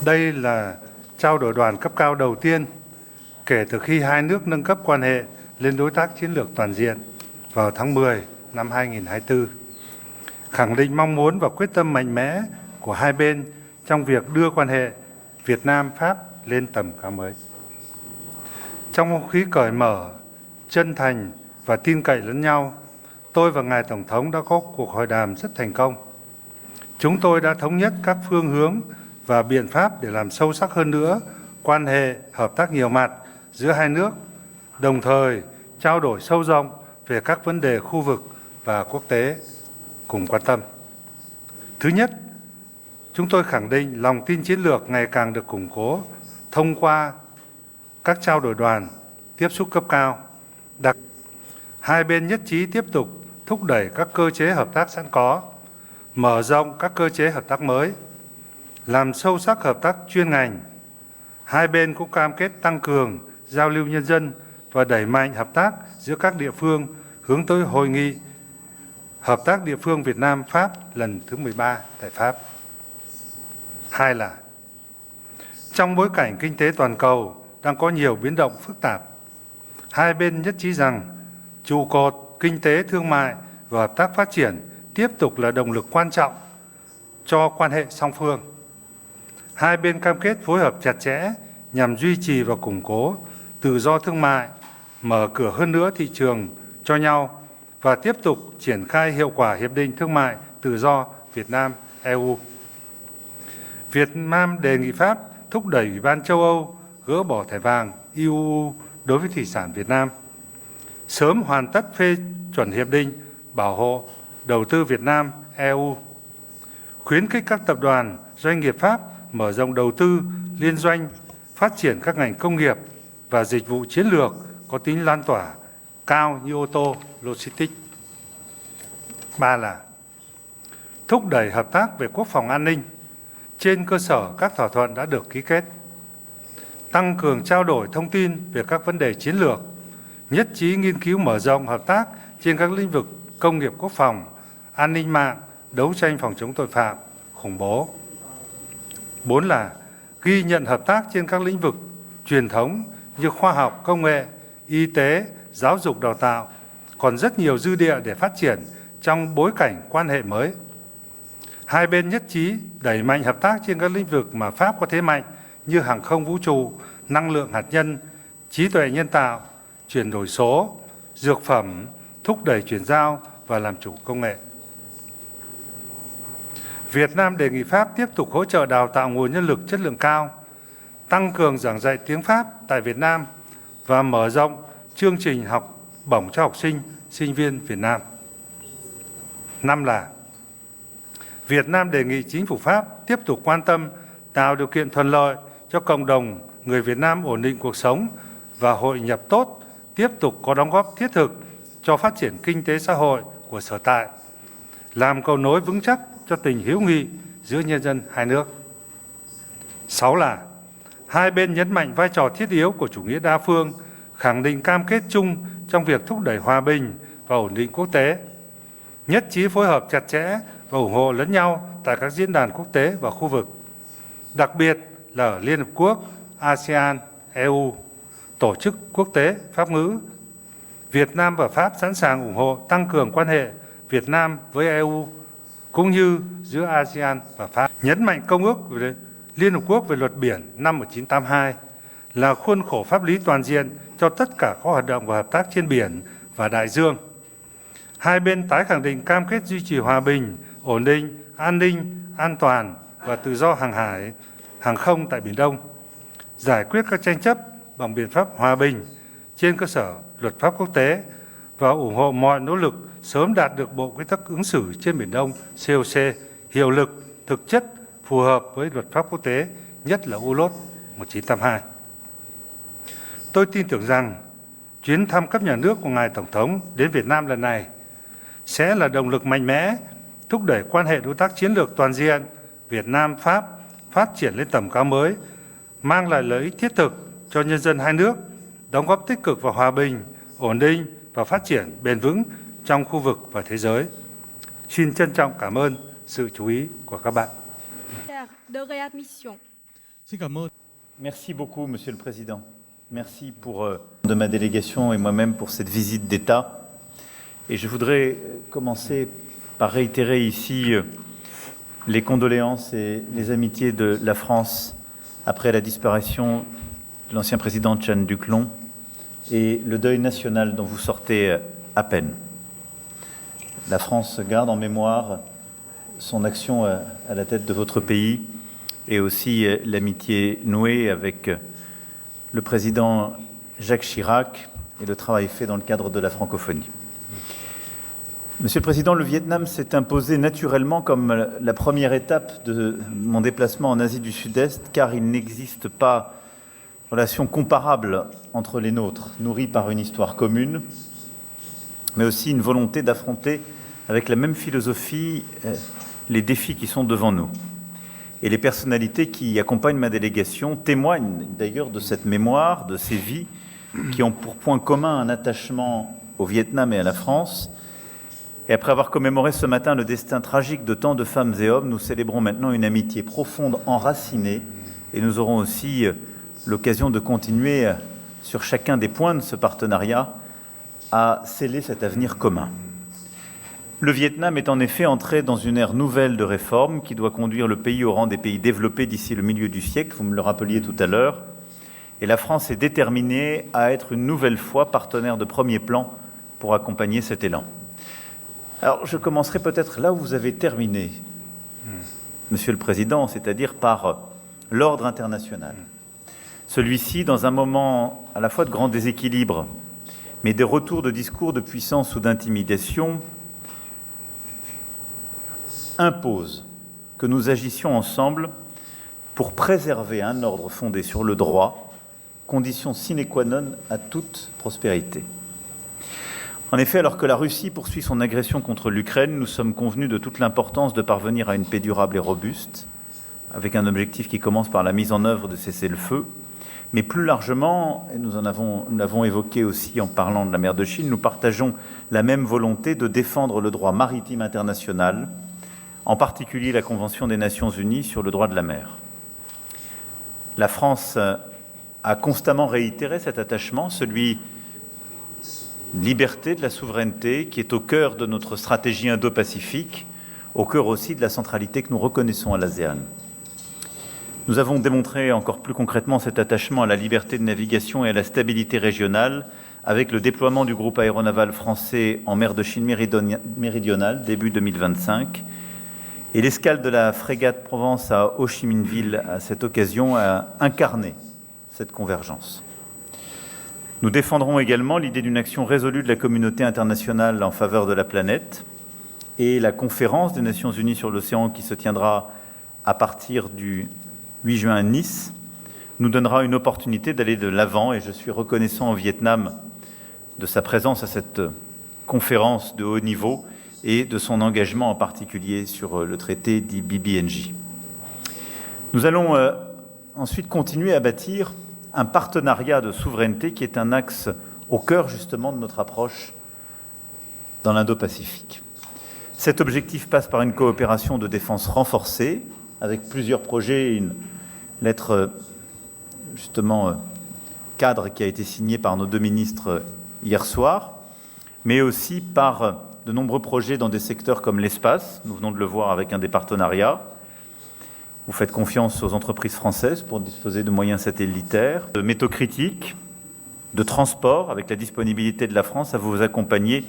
Đây là trao đổi đoàn cấp cao đầu tiên kể từ khi hai nước nâng cấp quan hệ lên đối tác chiến lược toàn diện vào tháng 10 năm 2024, khẳng định mong muốn và quyết tâm mạnh mẽ của hai bên trong việc đưa quan hệ Việt Nam-Pháp lên tầm cao mới. Trong không khí cởi mở, chân thành và tin cậy lẫn nhau, tôi và Ngài Tổng thống đã có cuộc hội đàm rất thành công. Chúng tôi đã thống nhất các phương hướng và biện pháp để làm sâu sắc hơn nữa quan hệ hợp tác nhiều mặt giữa hai nước, đồng thời trao đổi sâu rộng về các vấn đề khu vực và quốc tế cùng quan tâm. Thứ nhất, chúng tôi khẳng định lòng tin chiến lược ngày càng được củng cố thông qua các trao đổi đoàn, tiếp xúc cấp cao. Hai bên nhất trí tiếp tục thúc đẩy các cơ chế hợp tác sẵn có, mở rộng các cơ chế hợp tác mới, làm sâu sắc hợp tác chuyên ngành. Hai bên cũng cam kết tăng cường giao lưu nhân dân và đẩy mạnh hợp tác giữa các địa phương hướng tới hội nghị Hợp tác địa phương Việt Nam-Pháp lần thứ 13 tại Pháp. Hai là trong bối cảnh kinh tế toàn cầu đang có nhiều biến động phức tạp, hai bên nhất trí rằng trụ cột kinh tế thương mại và hợp tác phát triển tiếp tục là động lực quan trọng cho quan hệ song phương. Hai bên cam kết phối hợp chặt chẽ nhằm duy trì và củng cố tự do thương mại, mở cửa hơn nữa thị trường cho nhau và tiếp tục triển khai hiệu quả Hiệp định Thương mại Tự do Việt Nam-EU. Việt Nam đề nghị Pháp thúc đẩy Ủy ban châu Âu gỡ bỏ thẻ vàng IUU đối với thủy sản Việt Nam, sớm hoàn tất phê chuẩn Hiệp định Bảo hộ Đầu tư Việt Nam-EU, khuyến khích các tập đoàn, doanh nghiệp Pháp mở rộng đầu tư, liên doanh, phát triển các ngành công nghiệp và dịch vụ chiến lược có tính lan tỏa cao như ô tô, logistics. Ba là thúc đẩy hợp tác về quốc phòng an ninh trên cơ sở các thỏa thuận đã được ký kết, tăng cường trao đổi thông tin về các vấn đề chiến lược, nhất trí nghiên cứu mở rộng hợp tác trên các lĩnh vực công nghiệp quốc phòng, an ninh mạng, đấu tranh phòng chống tội phạm, khủng bố. Bốn là ghi nhận hợp tác trên các lĩnh vực truyền thống như khoa học, công nghệ, y tế, giáo dục đào tạo, còn rất nhiều dư địa để phát triển trong bối cảnh quan hệ mới. Hai bên nhất trí đẩy mạnh hợp tác trên các lĩnh vực mà Pháp có thế mạnh như hàng không vũ trụ, năng lượng hạt nhân, trí tuệ nhân tạo, chuyển đổi số, dược phẩm, thúc đẩy chuyển giao và làm chủ công nghệ. Việt Nam đề nghị Pháp tiếp tục hỗ trợ đào tạo nguồn nhân lực chất lượng cao, tăng cường giảng dạy tiếng Pháp tại Việt Nam và mở rộng chương trình học bổng cho học sinh, sinh viên Việt Nam. Năm là Việt Nam đề nghị chính phủ Pháp tiếp tục quan tâm tạo điều kiện thuận lợi cho cộng đồng người Việt Nam ổn định cuộc sống và hội nhập tốt, tiếp tục có đóng góp thiết thực cho phát triển kinh tế xã hội của sở tại, làm cầu nối vững chắc cho tình hữu nghị giữa nhân dân hai nước. 6 là hai bên nhấn mạnh vai trò thiết yếu của chủ nghĩa đa phương, khẳng định cam kết chung trong việc thúc đẩy hòa bình và ổn định quốc tế, nhất trí phối hợp chặt chẽ và ủng hộ lẫn nhau tại các diễn đàn quốc tế và khu vực, đặc biệt là ở Liên Hợp Quốc, ASEAN, EU, Tổ chức Quốc tế Pháp ngữ. Việt Nam và Pháp sẵn sàng ủng hộ tăng cường quan hệ Việt Nam với EU, cũng như giữa ASEAN và Pháp. Nhấn mạnh Công ước Liên Hợp Quốc về luật biển năm 1982 là khuôn khổ pháp lý toàn diện cho tất cả các hoạt động và hợp tác trên biển và đại dương. Hai bên tái khẳng định cam kết duy trì hòa bình, ổn định, an ninh, an toàn và tự do hàng hải, hàng không tại Biển Đông, giải quyết các tranh chấp bằng biện pháp hòa bình trên cơ sở luật pháp quốc tế và ủng hộ mọi nỗ lực sớm đạt được Bộ Quy tắc ứng xử trên Biển Đông COC hiệu lực, thực chất, phù hợp với luật pháp quốc tế, nhất là UNCLOS 1982. Tôi tin tưởng rằng chuyến thăm cấp nhà nước của Ngài Tổng thống đến Việt Nam lần này sẽ là động lực mạnh mẽ thúc đẩy quan hệ đối tác chiến lược toàn diện Việt Nam-Pháp phát triển lên tầm cao mới, mang lại lợi ích thiết thực cho nhân dân hai nước, đóng góp tích cực vào hòa bình, ổn định và phát triển bền vững trong khu vực và thế giới. Xin trân trọng cảm ơn sự chú ý của các bạn. De réadmission. Xin cảm ơn. Merci beaucoup, Monsieur le Président. Merci de ma délégation et moi-même pour cette visite d'État. Et je voudrais commencer par réitérer ici les condoléances et les amitiés de la France après la disparition de l'ancien président Chan Duclon et le deuil national dont vous sortez à peine. La France garde en mémoire son action à la tête de votre pays et aussi l'amitié nouée avec le président Jacques Chirac et le travail fait dans le cadre de la francophonie. Monsieur le Président, le Vietnam s'est imposé naturellement comme la première étape de mon déplacement en Asie du Sud-Est, car il n'existe pas de relation comparable entre les nôtres, nourrie par une histoire commune, mais aussi une volonté d'affronter avec la même philosophie les défis qui sont devant nous. Et les personnalités qui accompagnent ma délégation témoignent d'ailleurs de cette mémoire, de ces vies qui ont pour point commun un attachement au Vietnam et à la France. Et après avoir commémoré ce matin le destin tragique de tant de femmes et hommes, nous célébrons maintenant une amitié profonde, enracinée, et nous aurons aussi l'occasion de continuer sur chacun des points de ce partenariat à sceller cet avenir commun. Le Vietnam est en effet entré dans une ère nouvelle de réformes qui doit conduire le pays au rang des pays développés d'ici le milieu du siècle, vous me le rappeliez tout à l'heure, et la France est déterminée à être une nouvelle fois partenaire de premier plan pour accompagner cet élan. Alors, je commencerai peut-être là où vous avez terminé, Monsieur le Président, c'est-à-dire par l'ordre international. Celui-ci, dans un moment à la fois de grand déséquilibre, mais des retours de discours de puissance ou d'intimidation, impose que nous agissions ensemble pour préserver un ordre fondé sur le droit, condition sine qua non à toute prospérité. En effet, alors que la Russie poursuit son agression contre l'Ukraine, nous sommes convenus de toute l'importance de parvenir à une paix durable et robuste, avec un objectif qui commence par la mise en œuvre de cessez-le-feu, mais plus largement, et nous l'avons évoqué aussi en parlant de la mer de Chine, nous partageons la même volonté de défendre le droit maritime international, en particulier la Convention des Nations Unies sur le droit de la mer. La France a constamment réitéré cet attachement, celui de liberté, de la souveraineté, qui est au cœur de notre stratégie indo-pacifique, au cœur aussi de la centralité que nous reconnaissons à l'ASEAN. Nous avons démontré encore plus concrètement cet attachement à la liberté de navigation et à la stabilité régionale avec le déploiement du groupe aéronaval français en mer de Chine méridionale, début 2025, et l'escale de la frégate Provence à Ho Chi Minh Ville, à cette occasion, a incarné cette convergence. Nous défendrons également l'idée d'une action résolue de la communauté internationale en faveur de la planète et la conférence des Nations Unies sur l'océan qui se tiendra à partir du 8 juin à Nice nous donnera une opportunité d'aller de l'avant et je suis reconnaissant au Vietnam de sa présence à cette conférence de haut niveau et de son engagement en particulier sur le traité dit BBNJ. Nous allons ensuite continuer à bâtir un partenariat de souveraineté qui est un axe au cœur justement de notre approche dans l'Indo-Pacifique. Cet objectif passe par une coopération de défense renforcée avec plusieurs projets et une lettre justement cadre qui a été signée par nos deux ministres hier soir, mais aussi par de nombreux projets dans des secteurs comme l'espace, nous venons de le voir avec un des partenariats. Vous faites confiance aux entreprises françaises pour disposer de moyens satellitaires, de métaux critiques, de transport, avec la disponibilité de la France à vous accompagner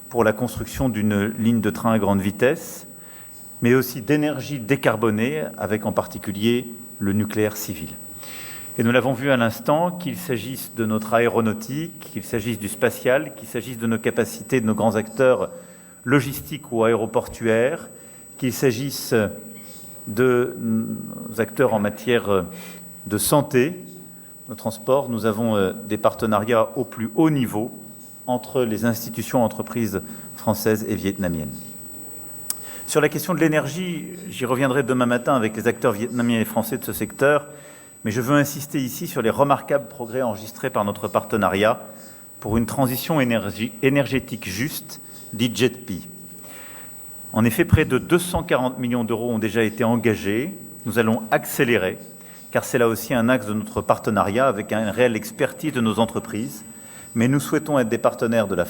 pour la construction d'une ligne de train à grande vitesse, mais aussi d'énergie décarbonée, avec en particulier le nucléaire civil. Et nous l'avons vu à l'instant, qu'il s'agisse de notre aéronautique, qu'il s'agisse du spatial, qu'il s'agisse de nos capacités, de nos grands acteurs logistiques ou aéroportuaires, qu'il s'agisse de nos acteurs en matière de santé, de transport, nous avons des partenariats au plus haut niveau entre les institutions et entreprises françaises et vietnamiennes. Sur la question de l'énergie, j'y reviendrai demain matin avec les acteurs vietnamiens et français de ce secteur, mais je veux insister ici sur les remarquables progrès enregistrés par notre partenariat pour une transition énergétique juste, dite JETP. En effet, près de 240 millions d'euros ont déjà été engagés. Nous allons accélérer car c'est là aussi un axe de notre partenariat avec une réelle expertise de nos entreprises. Mais nous souhaitons être des partenaires de la